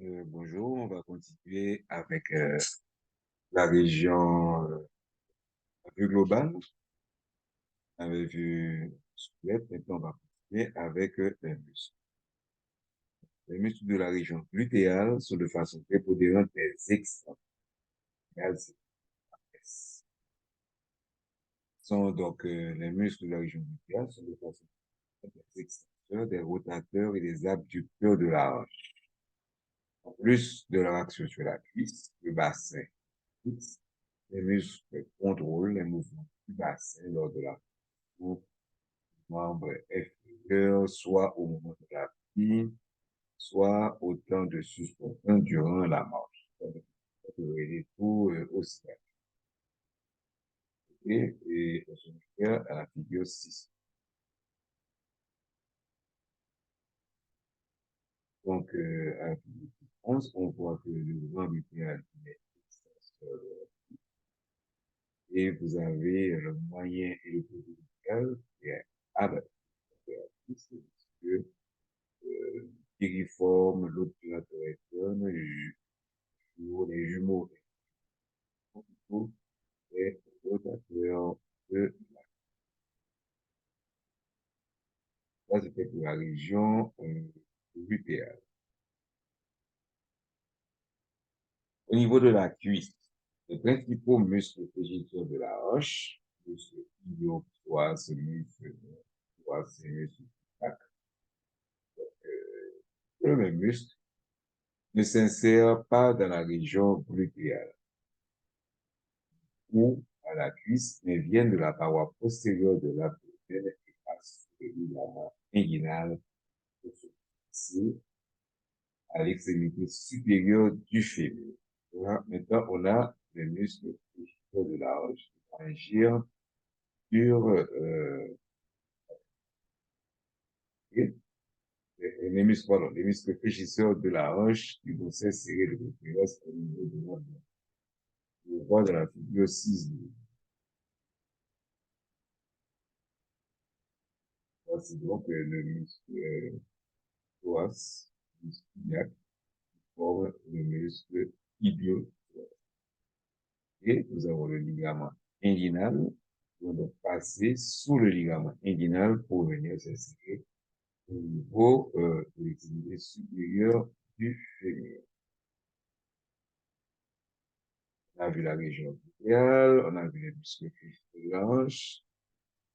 Bonjour, on va continuer avec la région à vue globale, avec vue squelette. Maintenant, on va continuer avec les muscles. Les muscles de la région glutéale sont de façon prépondérante des extrêmes. Sont donc les muscles de la région glutéale sont de façon prépondérante des extenseurs, des rotateurs et des abducteurs de la hanche. En plus de leur action sur la cuisse, le bassin fixe, les muscles contrôlent les mouvements du bassin lors de la membre inférieur, soit au moment de la vie, soit au temps de suspension durant la marche. Les tout aussi. Et on se réfère à la figure 6. Donc, à la figure 11, on voit que le mouvement glutéal est extenseur et vous avez le moyen et le glutéal qui est adapté. Piriforme, l'obturateur externe, les jumeaux et rotateur de ça, c'était pour la région glutéale. Au niveau de la cuisse, les principaux muscles fléchisseurs de la hanche, muscle ilio-psoas, muscle psoas, muscle le même muscle ne s'insère pas dans la région glutéale ou à la cuisse, mais viennent de la paroi postérieure de l'abdomen et passent sur le ligament inguinal ici, à l'extrémité supérieure du fémur. Voilà. Maintenant, on a les muscles de la hanche qui vont agir sur les muscles fléchisseurs de la hanche qui vont s'insérer de l'utérus au niveau de l'abdomen. On voit dans la figure 6. Voici donc le muscle psoas, le muscle iliaque, forme le muscle ilio. Et nous avons le ligament inguinal. On va donc passer sous le ligament inguinal pour venir s'insérer au niveau de l'extrémité supérieure du fémur. On a vu la région glutéale, on a vu les muscles de la hanche.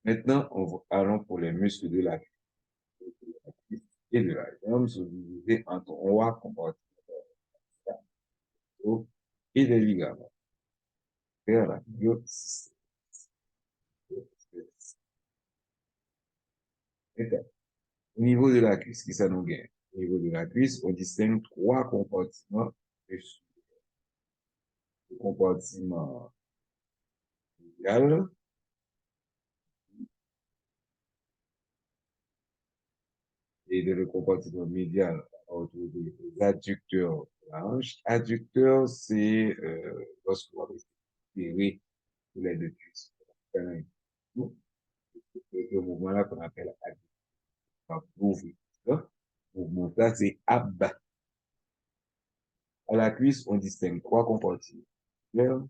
Maintenant, allons pour les muscles de la cuisse et de la jambe, sont divisés en trois compartiments et des ligaments. Vers la figure 6. Au niveau de la cuisse, qui ça nous gagne? Au niveau de la cuisse, on distingue trois compartiments. Le compartiment médial, et dans le compartiment médial, on retrouve les adducteurs de la hanche. Adducteur, c'est lorsque vous avez tiré les deux cuisses. Le mouvement-là qu'on appelle adducteur. Le mouvement-là, c'est ab. À la cuisse, on distingue trois compartiments. Le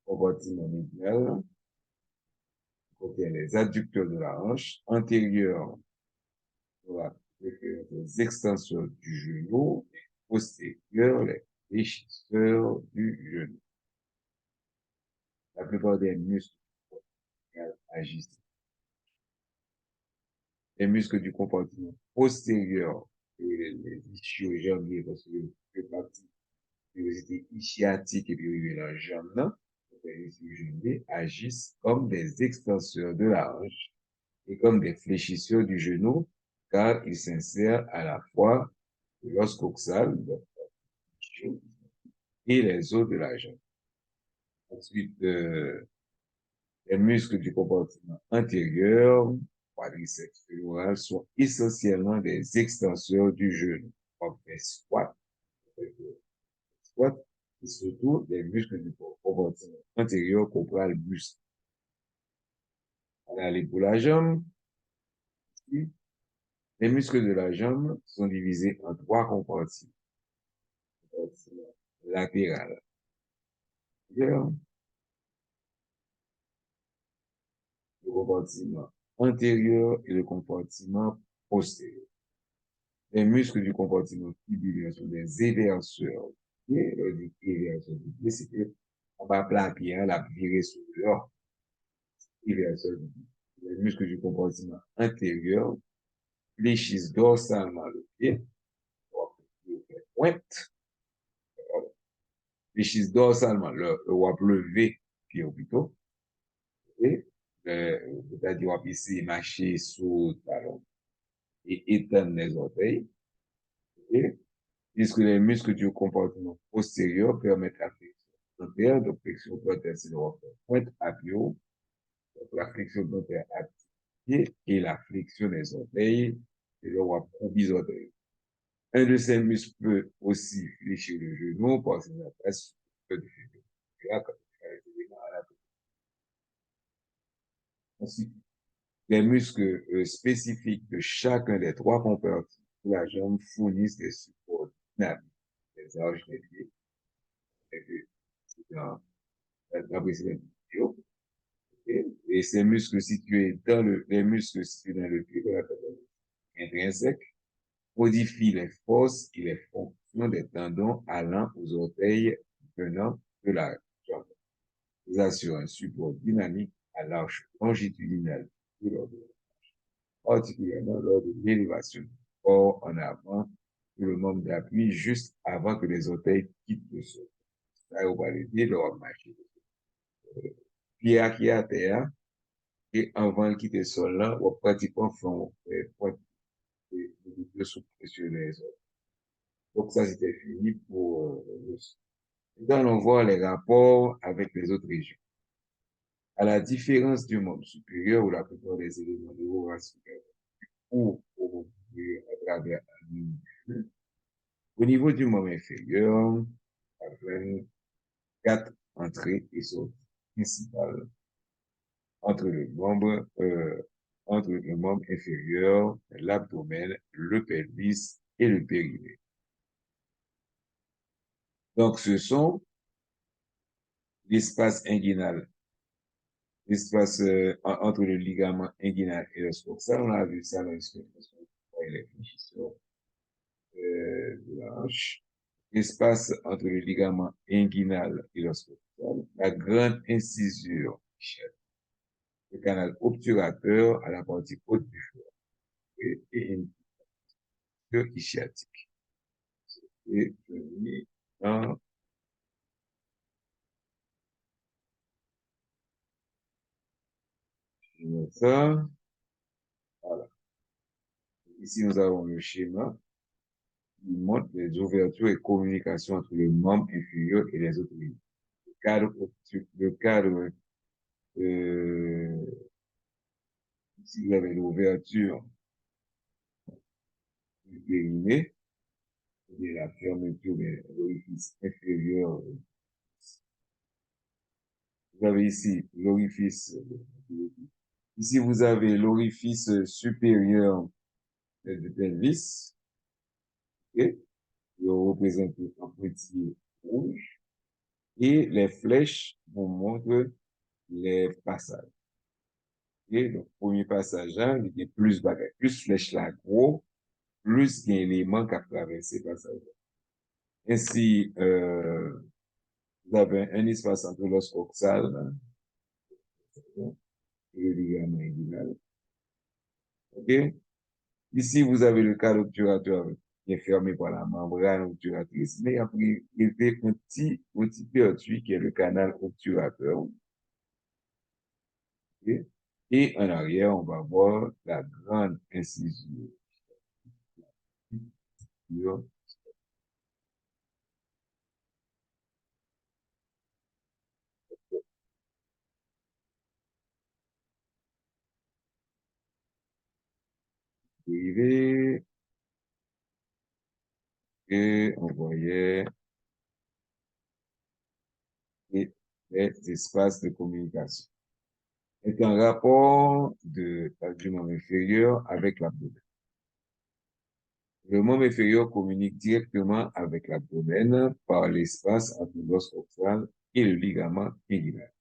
compartiment médial, contient les adducteurs de la hanche, antérieur, voilà, les extenseurs du genou, et postérieur, les fléchisseurs du genou. La plupart des muscles agissent. Les muscles du compartiment postérieur, et les ischio-jambiers, parce que fait partie curiosité ischiatique et puis la jambe, les ischio-jambiers agissent comme des extenseurs de la hanche et comme des fléchisseurs du genou, car ils s'insèrent à la fois l'os coxal et les os de la jambe. Ensuite, les muscles du compartiment antérieur, quadriceps fémoral, sont essentiellement des extenseurs du genou, comme les squats, et surtout les muscles du compartiment antérieur comprennent le buste. On a les pour la jambe. Les muscles de la jambe sont divisés en trois compartiments. latéral. Le compartiment antérieur et le compartiment postérieur. Les muscles du compartiment tibulaire sont des éverseurs. Et le éverseur du pied, c'est que on va plaquer, la virer sur dehors. Éverseur du pied. Les muscles du compartiment antérieur fléchissent dorsalement le pied. Pointe. Fléchissent dorsalement le wap lever pied au plutôt. Et, c'est-à-dire, wap ici marcher sous le talon et étendre les orteils. Et, puisque les muscles du compartiment postérieur permettent la flexion plantaire, donc flexion plantaire, c'est le pointe à pied haut, donc la flexion plantaire à pied et la flexion des orteils, et le des orteils. Un de ces muscles peut aussi fléchir le genou par ses attaches du genou. Là, quand ensuite, les muscles spécifiques de chacun des trois compartiments de la jambe fournissent des supports dynamiques, des arches des pieds, dans la précédente vidéo. Et ces muscles situés dans les muscles situés dans le pied, intrinsèques, modifient les forces et les fonctions des tendons allant aux orteils venant de la jambe. Ils assurent un support dynamique à l'arche longitudinale de l'ordre, particulièrement lors de l'élévation du corps en avant et le membre d'appui juste avant que les orteils quittent le sol. Ça, on va l'aider lors de marcher. Pied à terre, et avant de quitter le sol là, on pratiquement font de sous pression les autres. Donc ça, c'était fini pour le sol. Nous allons voir les rapports avec les autres régions. À la différence du membre supérieur où la plupart des éléments neurovasculaires ou au à travers un muscle, au niveau du membre inférieur, avec quatre entrées et sorties principales entre le membre inférieur, l'abdomen, le pelvis et le périnée. Donc, ce sont l'espace inguinal, l'espace entre le ligament inguinal et l'os coxal. On a vu ça dans l'explication et les fléchisseurs de la hanche. L'espace entre le ligament inguinal et l'os coxal, la grande incisure, le canal obturateur à la partie haute du foie et une ischiatique. Et dans ça, voilà. Ici, nous avons le schéma qui montre les ouvertures et communications entre le membre inférieur et les autres membres. Le cadre ici, vous avez l'ouverture du périnée, et la fermeture de l'orifice inférieur. Vous avez ici l'orifice. Ici, vous avez l'orifice supérieur du pelvis, okay? Le représente en petit rouge, et les flèches vous montrent les passages. Et donc, premier passage, là, il y a plus bagaille, plus flèche là, gros, plus il y a élément qui a traversé passage. Ainsi, vous avez un espace entre l'os coxal et le ligament inguinal. OK? Ici, vous avez le canal obturateur qui est fermé par la membrane obturatrice, mais après, il y a un petit pertuis qui est le canal obturateur. Okay? Et en arrière, on va voir la grande incision. Privée, et on voyait les espaces de communication. Est un rapport du membre inférieur avec l'abdomen. Le membre inférieur communique directement avec l'abdomen par l'espace entre l'os coxal et le ligament inguinal.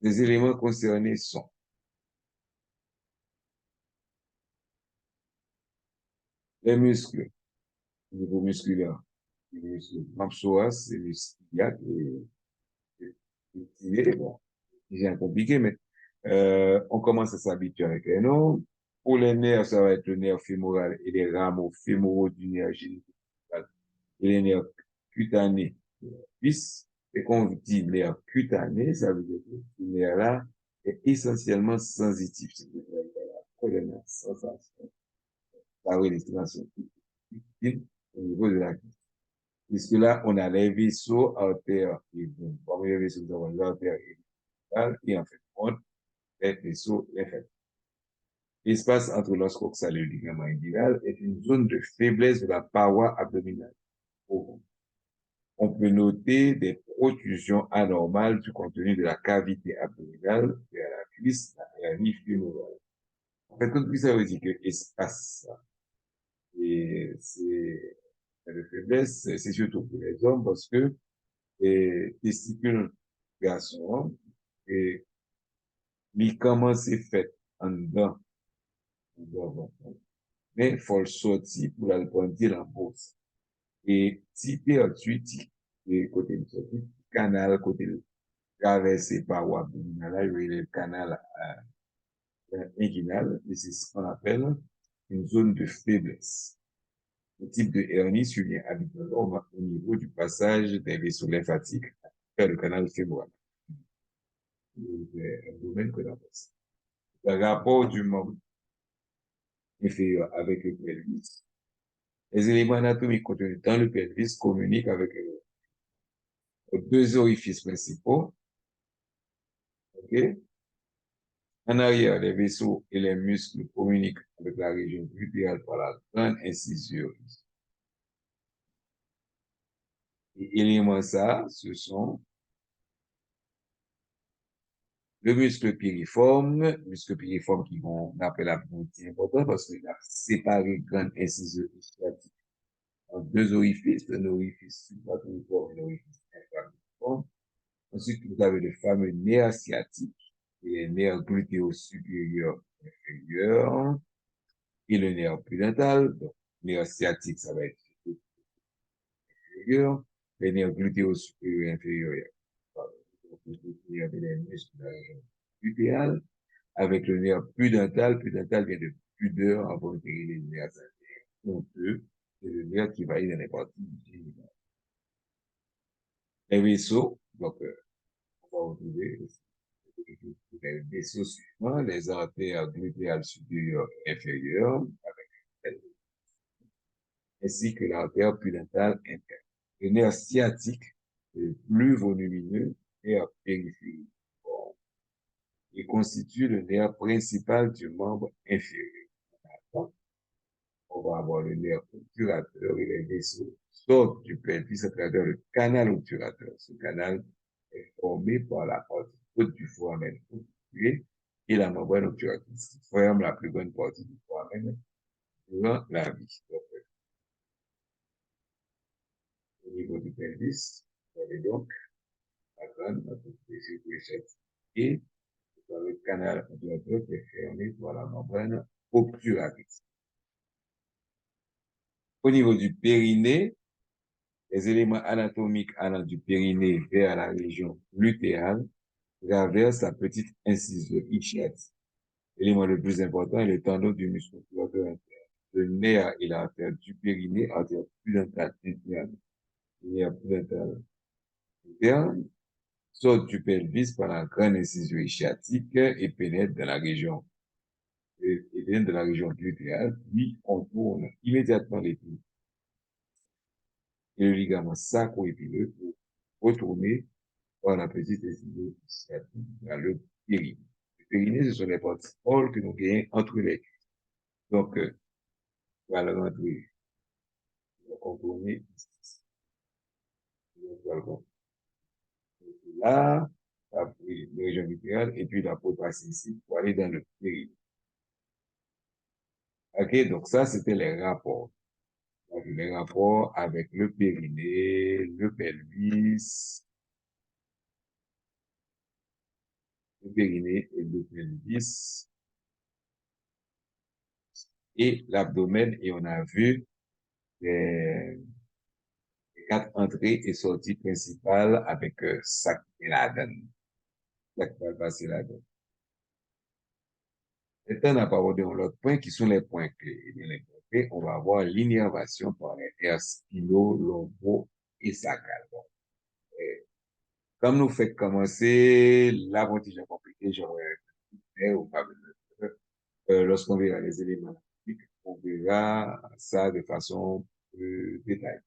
Les éléments concernés sont les muscles, au niveau musculaire, les muscles psoas, les muscles iliaques et tirés. Bon, c'est un compliqué, mais on commence à s'habituer avec les noms. Pour les nerfs, ça va être le nerf fémoral et les rameaux fémoraux du nerf génital et les nerfs cutanés de la cuisse. Et quand on dit nerf cutané, ça veut dire que ce nerf-là est essentiellement sensitif. C'est-à-dire qu'il y a la sensation, la respiration au niveau de la cuisse. Puisque là, on a les vaisseaux artères et veines. Parmi les vaisseaux, nous avons l'artère et en fait, on les vaisseaux lymphaticiens. L'espace entre l'os coxal et le ligament inguinal est une zone de faiblesse de la paroi abdominale. On peut noter des protrusions anormales du contenu de la cavité abdominale vers la cuisse, la hernie fémorale. En fait, tout ça veut dire que espace, et c'est de faiblesse, c'est surtout pour les hommes parce que les testicules garçons, et ils commencent à fait en dedans, mais il faut le sortir pour la prendre la bourse. Et si perdu, et côté du sorti, canal, côté traversé par l'abdominal, il y a le canal inguinal, et c'est ce qu'on appelle une zone de faiblesse. Le type de hernie survient habituellement au niveau du passage des vaisseaux lymphatiques vers le canal fémoral. Un domaine que l'on passe. Le rapport du membre inférieur avec le pelvis. Les éléments anatomiques contenus dans le pelvis communiquent avec deux orifices principaux. Okay? En arrière, les vaisseaux et les muscles communiquent avec la région glutéale par la grande incisure. Et éléments ça, ce sont le muscle piriforme qui on appelle la c'est important parce qu'il a séparé grande incisure sciatique en deux orifices, un orifice suprapiriforme et un orifice infrapiriforme. Ensuite, vous avez le fameux nerf sciatique et les nerfs glutéaux supérieurs et inférieurs et le nerf pudendal. Donc, nerf sciatique, ça va être inférieur, les nerfs glutéaux supérieurs et inférieurs, les muscles de la région glutéale, avec le nerf pudendal. Pudendal vient de pudeur en bon les nerfs honteux, c'est le nerf qui va aller dans les parties génitales. Les vaisseaux, donc, on va retrouver les vaisseaux suivants, les artères glutéales supérieures et inférieures, ainsi que l'artère pudendale interne. Le nerf sciatique est le plus volumineux, nerf périphérique. Bon, il constitue le nerf principal du membre inférieur. On va avoir le nerf obturateur et les vaisseaux sortent du pelvis à travers le canal obturateur. Ce canal est formé par la partie haute du foramen obturé et la membrane obturatrice qui forme la plus grande partie du foramen durant la vie. Donc, au niveau du pelvis, vous avez donc la glande et le canal obturateur qui est fermé par la membrane obturatrice. Au niveau du périnée, les éléments anatomiques allant du périnée vers la région glutéale traversent la petite incisive ischiatique. L'élément le plus important est le tendon du muscle musculateur interne. Le nerf et l'artère du périnée, artère pudendale interne, le nerf pudendal interne, sortent du pelvis par la grande incision ischiatique et pénètrent dans la région de la région glutéale, puis on tourne immédiatement les pieds et le ligament sacro-épineux pour retourner par la petite incision sciatique dans le périnée. Le périnée, ce sont les parties molles que nous gagnons entre les cuisses. Donc, voilà, rentrer, contourner ici. Là, la région vitréale, et puis la peau passe ici pour aller dans le périnée. OK, donc ça, c'était les rapports. Donc, les rapports avec le périnée, le pelvis, le périnée et le pelvis et l'abdomen. Et on a vu les, les 4 entrées et sorties principales avec sac et la donne. Sac va passer la donne. Maintenant, on a parlé de l'autre point qui sont les points clés. Et bien, les points clés, on va avoir l'innervation par les nerfs spinaux, lombaux et sacral. Bon, comme nous fait commencer, l'apprentissage compliqué, j'aurais fait ou pas besoin. Lorsqu'on verra les éléments analytiques, on verra ça de façon plus détaillée.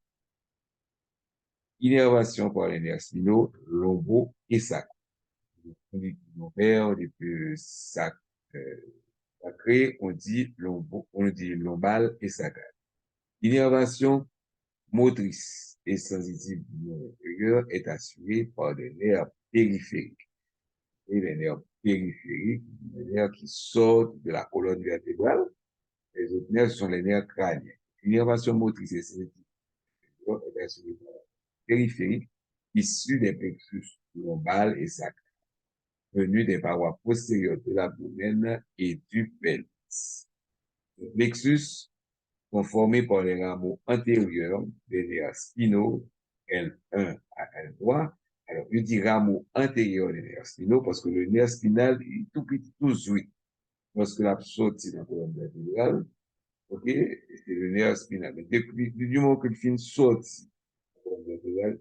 Innervation par les nerfs spinaux, lombaux et sacrés. On dit lombaire, depuis sacré, on dit lombo, on dit lombal et sacral. L'innervation motrice et sensitive du nerf inférieur est assurée par des nerfs périphériques. Et les nerfs périphériques, les nerfs qui sortent de la colonne vertébrale. Les autres nerfs sont les nerfs crâniens. L'innervation motrice et sensitive est assurée par la périphérique issue des plexus lombal et sacral, venus des parois postérieures de l'abdomen et du pelvis. Les plexus sont formés par les rameaux antérieurs des nerfs spinaux L1 à L3. Alors, je dis rameau antérieur des nerfs spinaux parce que le nerf spinal est tout petit, tout zouit. Lorsque la sortie dans la colonne vertébrale, ok, c'est le nerf spinal. Mais depuis, du moment que le film sorti,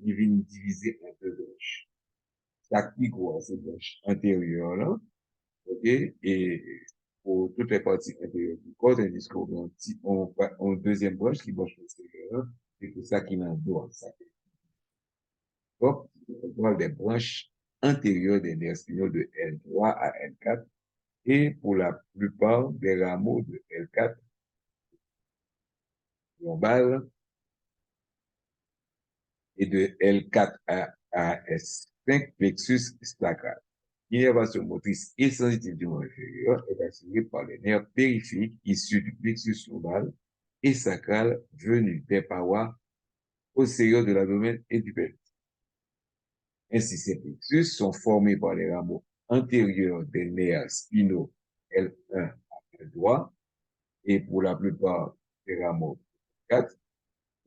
il vient diviser en deux branches. Chaque qui croit, c'est branche antérieure, là, ok, et pour toutes les parties intérieures du corps, tandis qu'on a une deuxième branche qui branche postérieure, c'est pour ça qu'il en doit. Donc, on parle des branches antérieures des nerfs spinaux de L3 à L4, et pour la plupart des rameaux de L4 lombal et de L4 à S5 plexus sacral. L'innervation motrice et sensitive du membre inférieur est assurée par les nerfs périphériques issus du plexus lombal et sacral venus des parois postérieures de l'abdomen et du pelvis. Ainsi, ces plexus sont formés par les rameaux antérieurs des nerfs spinaux L1 à L3 et pour la plupart des rameaux 4,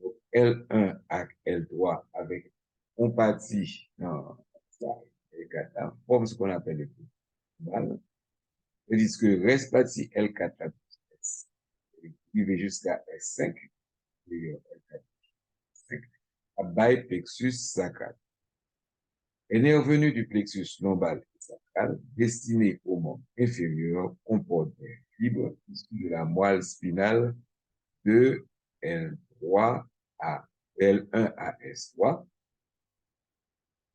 donc L1 à L3 avec compatie, non, ça, L4, forme ce qu'on appelle le plexus lombal. Tandis que reste partie L4 à arrivé jusqu'à S5, L4, S5, à bail plexus sacral. Les nerfs venus du plexus lombal et sacral, destinés au membre inférieur, comportent des fibres issues de la moelle spinale de L3 à L1 à S3.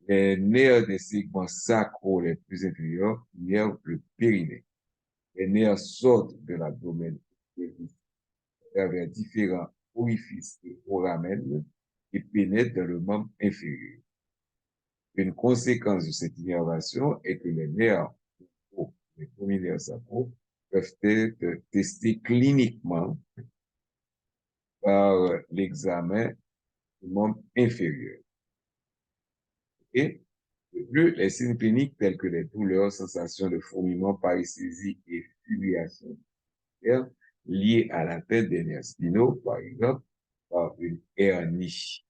Les nerfs des segments sacraux les plus inférieurs nervent le périnée. Les nerfs sortent de l'abdomen à travers différents orifices et foramens et pénètrent dans le membre inférieur. Une conséquence de cette innervation est que les nerfs, les premiers nerfs sacraux, peuvent être testés cliniquement par l'examen du membre inférieur. Et de plus, les signes cliniques tels que les douleurs, sensations de fourmillement, paresthésie et fibrilation liées à la tête des nerfs spinaux, par exemple, par une hernie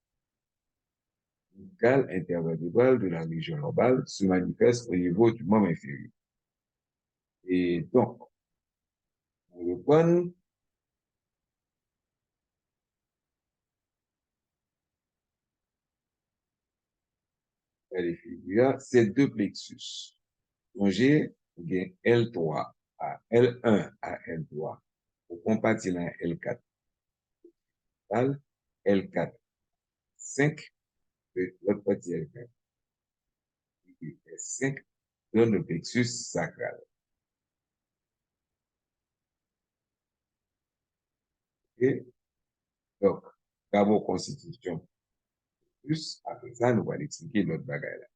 intervertébrale de la région lombale, se manifestent au niveau du membre inférieur. Et donc, on reprend les figures, ces deux plexus. Songez, bien L3 à L1 à L3, au compatible à L4, L4, 5, l'autre partie L4, et S5, donne le plexus sacral. Et donc, d'abord, constitution. Plus, après ça, nous allons expliquer notre bagage là.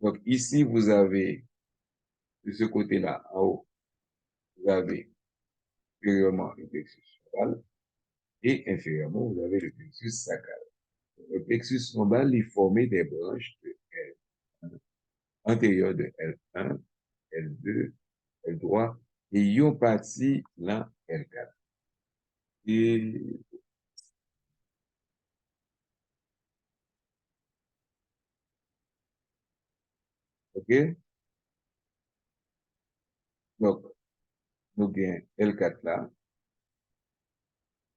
Donc, ici, vous avez, de ce côté-là, en haut, vous avez supérieurement le plexus lombal et inférieurement, vous avez le plexus sacral. Le plexus lombal est formé des branches de L1, antérieures de L1, L2, L3, et ils ont parti là L4. Et, ok? Donc, nous gagnons L4 là,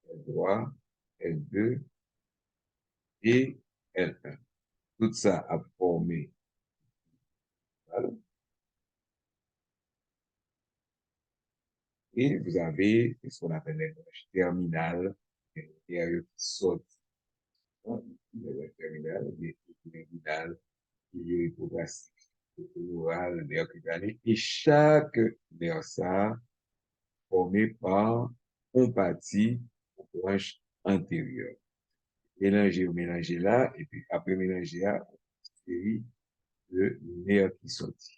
L3, L2 et L1. Tout ça a formé, voilà. Et vous avez ce qu'on appelle les branches terminales, qui sortent. Les branches terminales, les terminales, les hypoglycémiques, l'oral, nerf cutané, et chaque nerf ça formé par une partie de branche antérieure. Mélanger là, et puis après mélanger là, une série de nerfs qui sortent.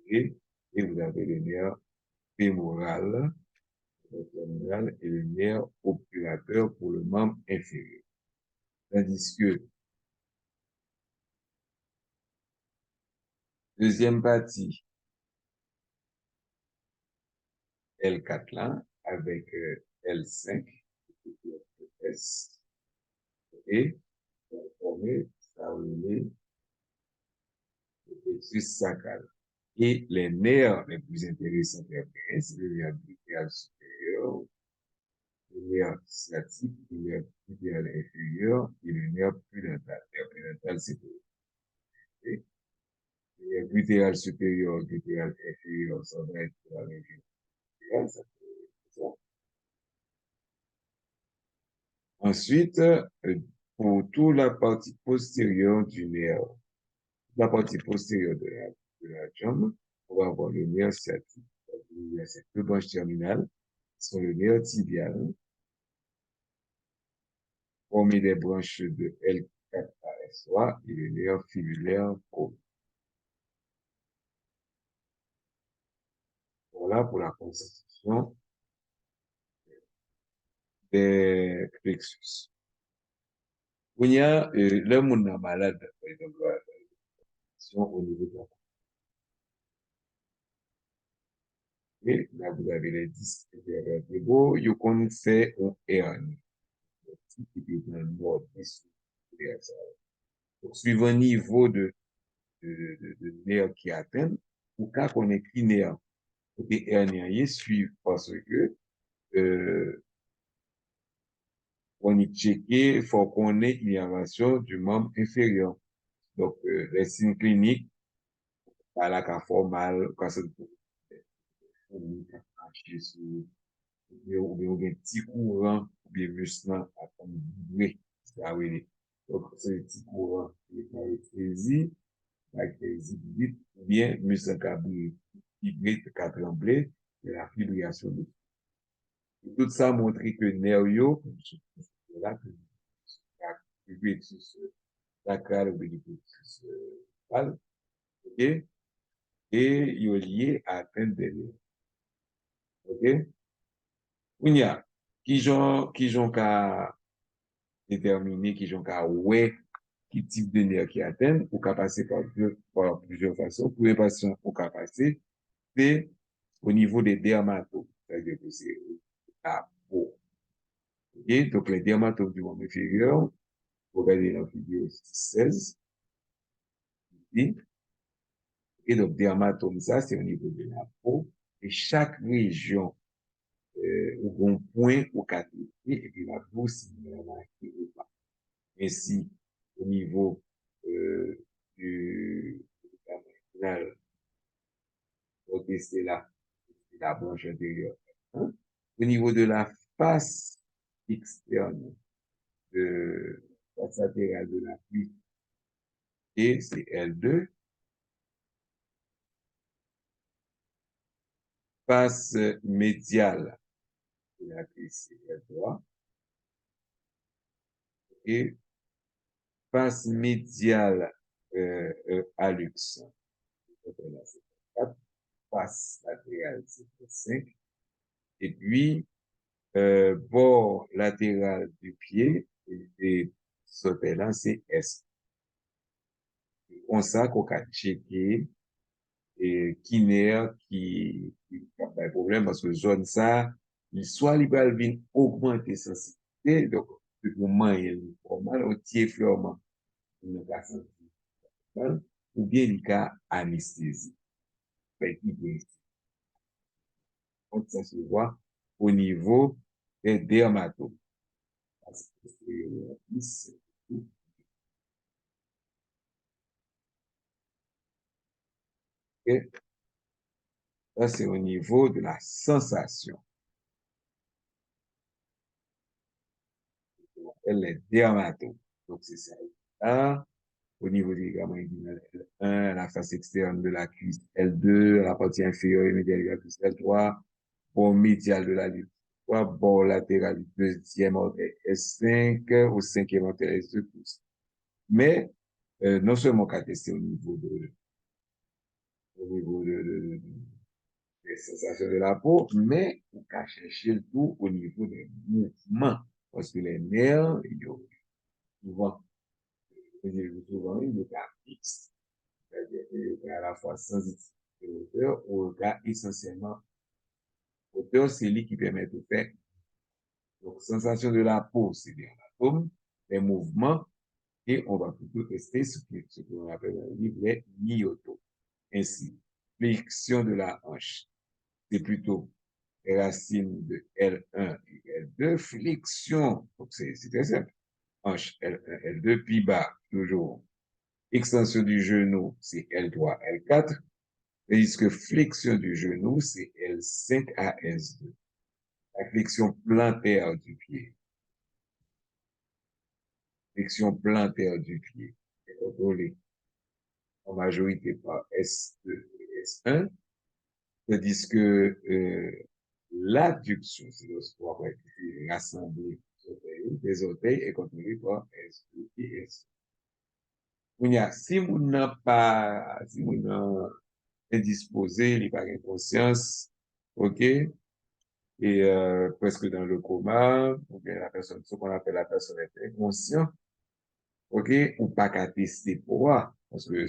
Et vous avez le nerf fémoral, le terminal et le nerf obturateur pour le membre inférieur. Tandis que deuxième partie, L4 là, avec L5, S, et former, ça le plexus sacral. Et les nerfs les plus intéressants c'est le nerf glutéal supérieur, le nerf sciatique, le nerf glutéal inférieur et le nerf pudendal. Le nerf pudendal, c'est le nerf glutéal supérieur, glutéal inférieur, ça va être la région glutéale, ça peut être ça. Ensuite, pour toute la partie postérieure du nerf, la partie postérieure de la jambe, on va avoir le nerf sciatique. Il y a ces deux branches terminales, qui sont le nerf tibial, formé des branches de L4 à S3 et le nerf fibulaire courbe. Voilà pour la constitution des plexus. Il y a le monde malade, par exemple, au niveau de la et là, vous avez les disques vertébraux, ils ont fait un hernie, qui est dans le mode donc, suivant le niveau de nerf qui atteint, ou quand on est qui nerf, côté hernie, suivent parce que, on y checké, il faut qu'on ait une innervation du membre inférieur. Donc, les signes cliniques, par là, quand faut mal, quand c'est ou bien un petit courant, ou bien muscle à vibrer. Ça, oui. Donc, c'est un petit courant qui est caractérisé, vite, ou bien muscle qui vibré, qui a tremblé, et la fibrillation de tout ça montre que nerf, là, que le plexus sacral ou le plexus pal, ok, et il est lié à atteinte des nerfs, ok. Il y a qui j'ont qu'à déterminer, qui j'ont qu'à ouais, qui type de nerf qui atteint, ou qu'à passer par plusieurs façons. Pour les patients, ou qu'à passer, c'est au niveau des dermatomes. C'est-à-dire que c'est la peau. Ok, donc les dermatomes du membre inférieur, vous regardez dans la vidéo 16, ici. Et donc, dermatome, ça, c'est au niveau de la peau. Et chaque région, ou un point ou quatre, et puis la peau, si vous la marquez ou pas. Ainsi, au niveau du terminal, c'est la branche antérieure. Hein? Au niveau de la face externe, de la face latérale de la cuisse, et c'est L2, face médiale de la cuisse, c'est L3, et face médiale hallux, face latérale, c'est 5, Et puis, bord latéral du pied, et sauter là, c'est S. On sait qu'on a checké et qui n'est qui a pas de problème parce que zone ça, il soit libre vient augmenter sensibilité, donc, le moment il est normal, on tire fleurement, il a senti mal, ou bien il a anesthésie. Ben, donc, ça se voit au niveau des dermatomes. Parce que et ça, c'est au niveau de la sensation. Elle est dermatome. Donc, c'est ça. Là, au niveau des ligaments inguinaux L1, la face externe de la cuisse L2, la partie inférieure immédiate de la cuisse L3, bord médial de la ligne 3, bord latéral du deuxième orteil S5, au cinquième orteil S2 pouces. Mais, non seulement qu'à tester au niveau des sensations de la peau, mais on peut chercher le tout au niveau des mouvements. Parce que les nerfs, souvent, souvent, il est fixe. C'est-à-dire qu'il est à la fois sensitif et hauteur, ou cas essentiellement hauteur, c'est lui qui permet de faire. Donc, sensation de la peau, c'est bien l'atome, les mouvements, et on va plutôt tester ce qu'on appelle dans le livre les myotos. Ainsi, flexion de la hanche, c'est plutôt racine de L1 et L2, flexion, donc c'est très simple, hanche L1, L2, puis bas, toujours. Extension du genou, c'est L3, L4, tandis que flexion du genou, c'est L5 à S2. La flexion plantaire du pied. Flexion plantaire du pied est contrôlée en majorité par S2 et S1, tandis que l'adduction, c'est lorsqu'on va rassembler les orteils est contrôlée par S2 et S1. Si vous n'avez pas, si vous n'êtes indisposé, il n'est pas inconscience, ok, et presque dans le coma, ou bien la personne, ce qu'on appelle la personne est inconsciente, ok, ou pas qu'à tester pour voir, parce que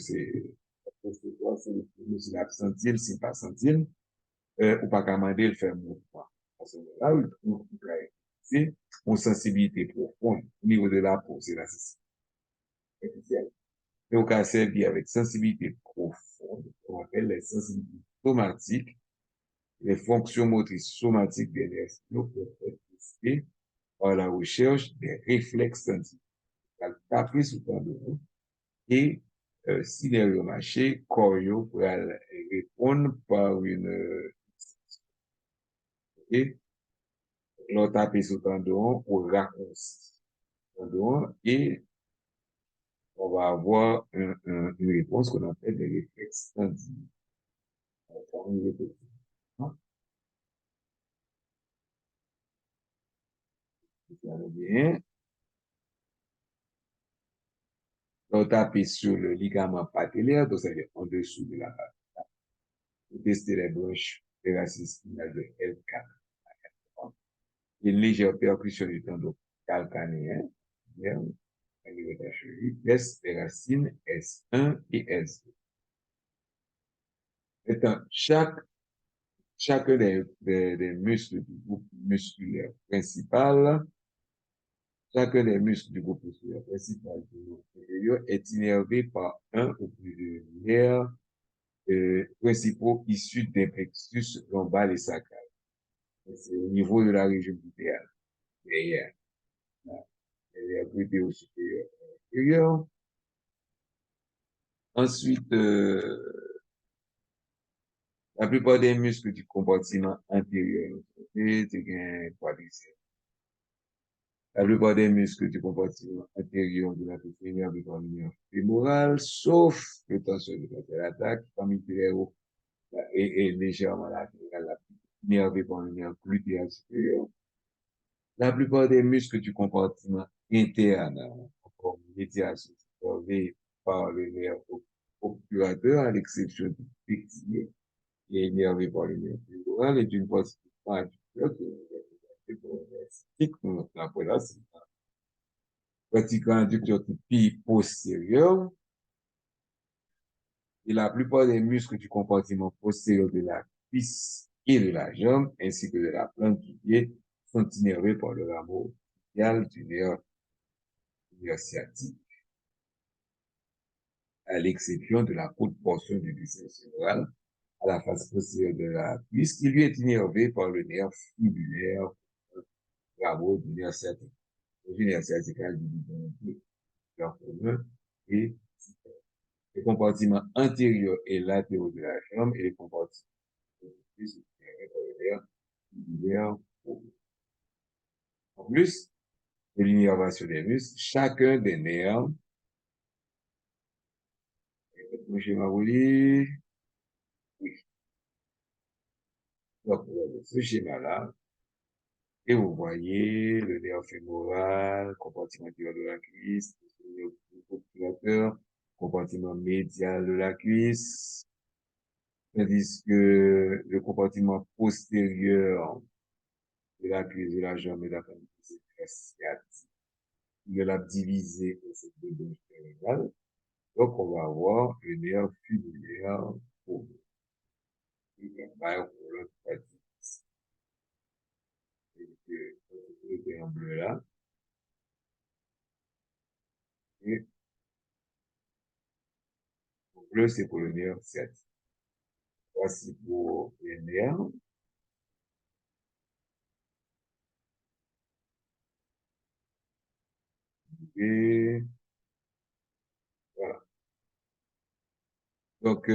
tester pour voir, c'est l'absentile, c'est pas sentile, ou pas qu'à demander le faire mouvement. Parce que là, c'est une sensibilité profonde au niveau de la peau, c'est la sensibilité. Et au cas servir avec sensibilité profonde, on appelle les sensibilités somatiques, les fonctions motrices somatiques des nerfs peuvent être testées par la recherche des réflexes sensibles. La caprice ou pas de vous, et si les remarchés, Corio pourra répondre par et l'on tape sur tendon ou raccourci tendon et on va avoir une réponse qu'on appelle des réflexes sensibles. On va répéter. Bien. On tape sur le ligament patellaire, donc c'est en dessous de la patte. Pour tester les branches de la spinale de L4. Une légère percussion du tendon calcanéen, laisse les racines S1 et S2. Maintenant, chacun des muscles du groupe musculaire principal, chacun des muscles du groupe musculaire principal du groupe inférieur est innervé par un ou plusieurs nerfs principaux issus d'un plexus lombar et sacral. C'est au niveau de la région glutéale, derrière, derrière glutéo supérieur inférieur. Ensuite, la plupart des muscles du compartiment antérieur, c'est quadriceps. La plupart des muscles du compartiment antérieur de la poitrine du nerf fémoral, sauf le tension de l'attaque, parmi les hauts, et légèrement latéral, nervé par le nerf glutéal supérieur. La plupart des muscles du compartiment interne, comme médial, sont nervés par le nerf obturateur, à l'exception du pétillé, qui est énervé par le nerf fémoral et d'une partie Pratiquant adducteur pied postérieur, et la plupart des muscles du compartiment postérieur de la cuisse et de la jambe, ainsi que de la plante du pied, sont innervés par le rameau tibial du nerf sciatique, à l'exception de la haute portion du biceps fémoral, à la face postérieure de la cuisse, qui lui est innervé par le nerf fibulaire, rameau du nerf sciatique. Le nerf sciatique a divisé en deux, nerf commun et les compartiments antérieurs et latéraux de la jambe et les compartiments supérieurs. En plus de l'innervation des muscles, chacun des nerfs, le schéma volé, oui. Donc, ce schéma-là, et vous voyez le nerf fémoral, compartiment antérieur de la cuisse, le nerf compartiment médial de la cuisse, tandis que le compartiment postérieur de la cuisse de la jambe et de la famille, c'est très sciatique. Il l'a divisé en ces deux branches terminales. Donc, on va avoir le nerf fibulaire pour l'autre partie. Et en bleu là. Et en bleu, c'est pour le nerf sciatique. Voici pour les nerfs. Et voilà. Donc,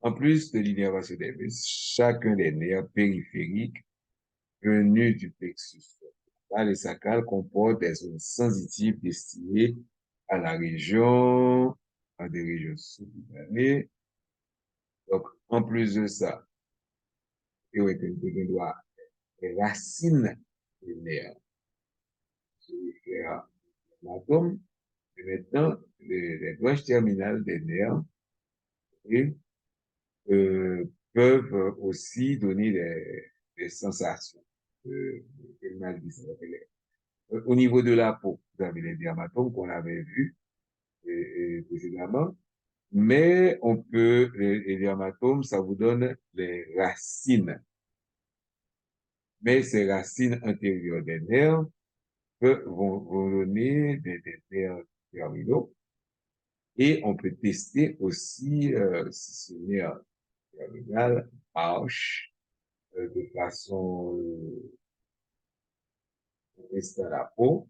en plus de l'innervation des muscles, chacun des nerfs périphériques venus du plexus sacral et sacral comporte des zones sensitives destinées à la région, à des régions sous-cutanées. Donc, en plus de ça, il y a les racines des nerfs se réfèrent à l'atome, et maintenant, les branches terminales des nerfs et, peuvent aussi donner des sensations. Au niveau de la peau, vous avez les dermatomes qu'on avait vus précédemment, mais on peut, les dermatomes, ça vous donne les racines. Mais ces racines intérieures des nerfs vont donner des nerfs terminaux. Et on peut tester aussi si ce nerf terminal marche de façon reste à la peau.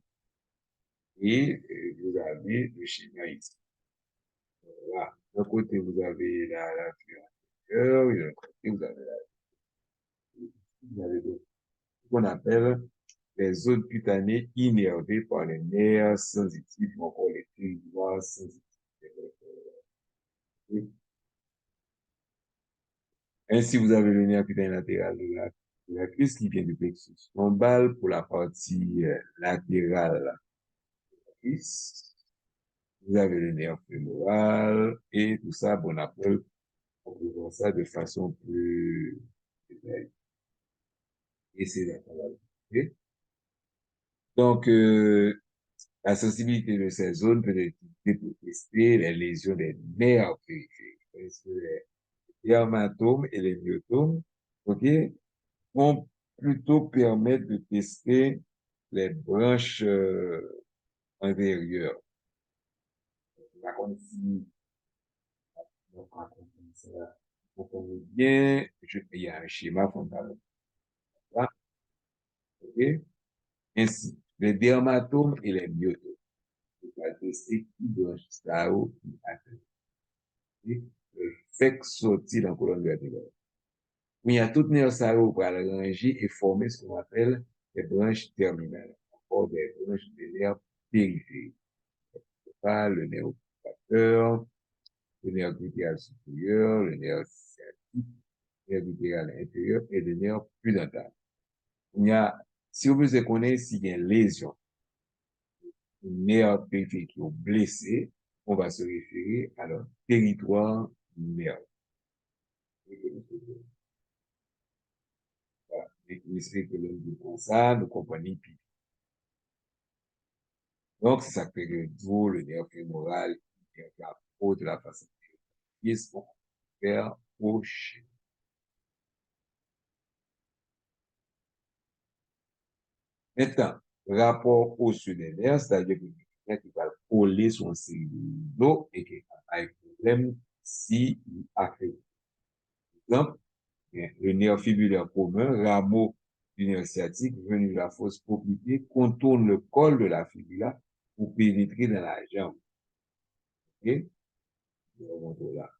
Et vous avez le schéma ici. Voilà. D'un côté, vous avez la fleur intérieure, et de l'autre côté, vous avez ce qu'on appelle les zones cutanées innervées par les nerfs sensitifs, ou encore les territoires sensitifs. Ainsi, vous avez le nerf cutané latéral de la cuisse qui vient du plexus lombal pour la partie latérale de la cuisse. Vous avez le nerf fémoral et tout ça, bon, après, on peut voir ça de façon plus détaillée. Et c'est là qu'on va le faire. Donc, la sensibilité de ces zones peut être utilisée pour tester les lésions des nerfs périphériques. Parce que les dermatomes et les myotomes, ok, vont plutôt permettre de tester les branches antérieures. Par contre, si on comprenez bien, il y a un schéma fondamental. Là, ok? Ainsi, les dermatomes et les myotomes. On va tester qui branche ça ou qui atteint. Le fait sortir dans la colonne vertébrale. Il y a tout nerf ça pour aller ranger et former ce qu'on appelle des branches terminales. Encore des branches de nerfs périphériques. Pas le nerf opérateur, le nerf glutéal supérieur, le nerf sciatique, le nerf glutéal intérieur et le nerf pudendal. Il y a, si vous voulez connaître s'il y a une lésion, une nerf périphérique qui est blessé, on va se référer à leur territoire nerveux. c'est que l'on dit comme ça, nous comprenons plus. Donc, c'est ça que le dos, le nerf fémoral, le nerf haut de la façon de sont vers au chien. Maintenant, rapport au nerf, c'est-à-dire que le qui va coller son cerveau et qui a un problème si il a fait. Par exemple, le nerf fibulaire commun, rameau du nerf sciatique venu de la fosse poplitée, contourne le col de la fibula pour pénétrer dans la jambe. OK? Là.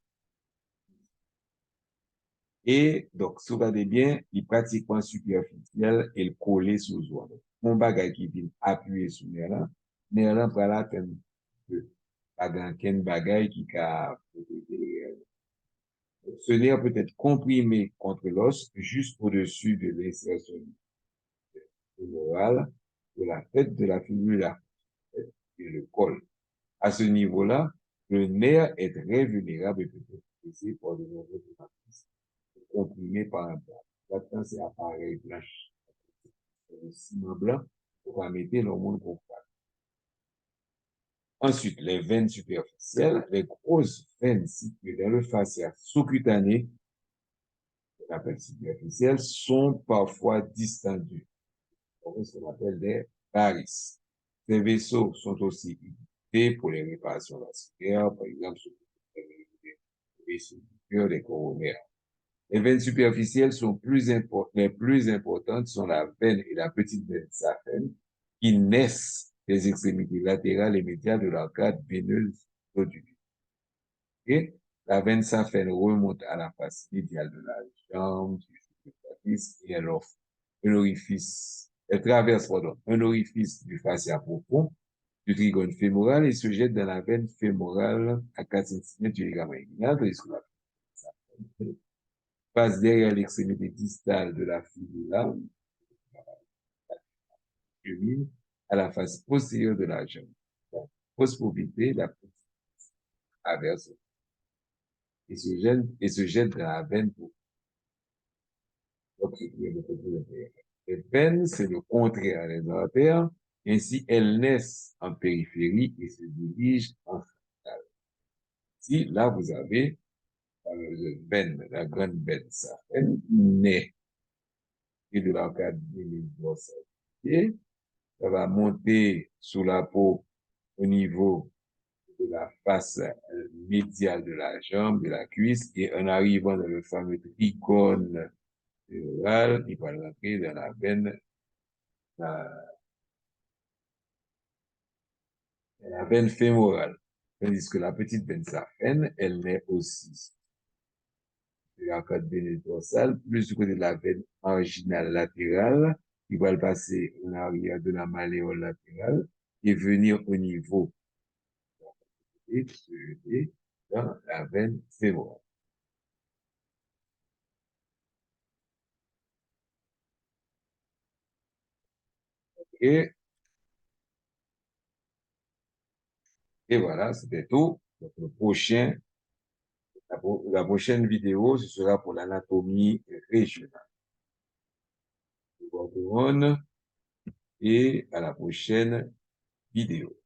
Et donc, si vous regardez bien, il est pratiquement superficiel et le collé sous zone. Mon bagage qui vient appuyer sur nerf là, pour la peine de bagage qui a ce nerf peut être comprimé contre l'os juste au-dessus de l'insertion fémorale de la tête de la fibula et le col. À ce niveau-là, le nerf est très vulnérable et peut être blessé par de nombreux traumatismes comprimés par un bras. Maintenant, c'est appareil blanche, le ciment blanc pour mettre l'hormone qu'on fait. Ensuite, les veines superficielles, les grosses veines situées dans le fascia sous-cutané, qu'on appelle superficielles, sont parfois distendus. Ce qu'on appelle des varices. Ces vaisseaux sont aussi utilisés pour les réparations vasculaires, par exemple, sur les vaisseaux du cœur, des coronaires. Les veines superficielles sont les plus importantes sont la veine et la petite veine saphène qui naissent des extrémités latérales et médiales de l'arcade veineuse nodulaire. Et la veine saphène remonte à la face médiale de la jambe, et elle offre un orifice, elle traverse, pardon, un orifice du fascia profond du trigone fémoral et se jette dans la veine fémorale à 4 cm du ligament inguinal, tandis que la passe derrière l'extrémité distale de la fibula, à la face postérieure de la jambe. La postérité, la traverse et se jette dans la veine pour les veines, c'est le contraire des artères. Ainsi, elles naissent en périphérie et se dirigent en frontale. Si, là, vous avez veine, la grande veine saphène, naît et de l'arcade dorsale. Et ça va monter sous la peau au niveau de la face médiale de la jambe, de la cuisse, et en arrivant dans le fameux tricône fémoral, il va rentrer dans la veine, la veine fémorale. Tandis que la petite veine saphène, elle naît aussi de l'arcade veineuse dorsale, plus du côté de la veine marginale latérale, qui va le passer en arrière de la malléole latérale et venir au niveau et se jeter dans la veine fémorale. Et voilà, c'était tout. Donc, la prochaine vidéo, ce sera pour l'anatomie régionale. Et à la prochaine vidéo.